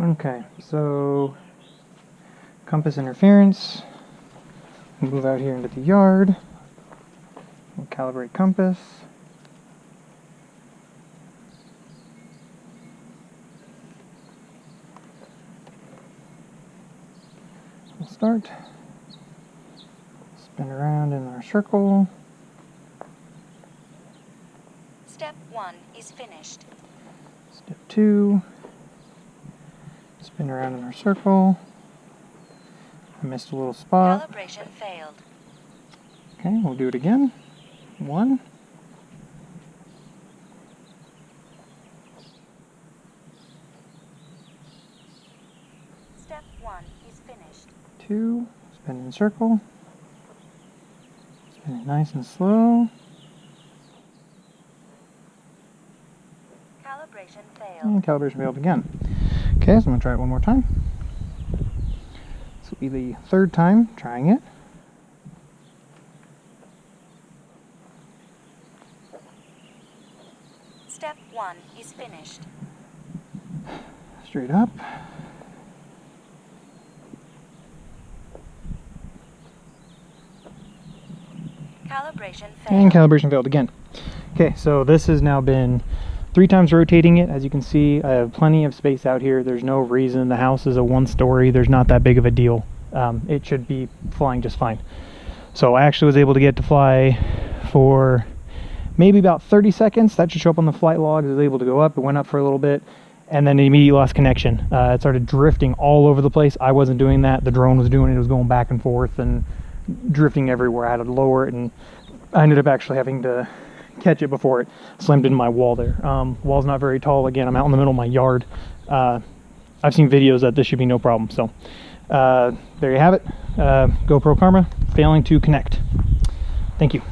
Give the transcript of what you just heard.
Okay, so compass interference. We'll move out here into the yard. We'll calibrate compass. We'll start. Spin around in our circle. Step 1 is finished. Step 2. Spin around in our circle. I missed a little spot. Calibration failed. Okay, we'll do it again. 1. Step 1 is finished. 2. Spin in circle. Spin it nice and slow. Calibration failed. And calibration failed again. Okay, so I'm going to try it one more time. This will be the third time trying it. Step 1 is finished. Straight up. Calibration And failed. calibration failed again. Okay, so this has now been 3 times rotating it. As you can see, I have plenty of space out here. There's no reason. The house is a 1-story. There's not that big of a deal. It should be flying just fine. So I actually was able to get to fly for maybe about 30 seconds. That should show up on the flight logs. I was able to go up. It went up for a little bit, and then it immediately lost connection. It started drifting all over the place. I wasn't doing that. The drone was doing it. It was going back and forth and drifting everywhere. I had to lower it, and I ended up actually having to catch it before it slammed into my wall there. Wall's not very tall. Again, I'm out in the middle of my yard. I've seen videos that this should be no problem. So there you have it. GoPro Karma failing to connect. Thank you.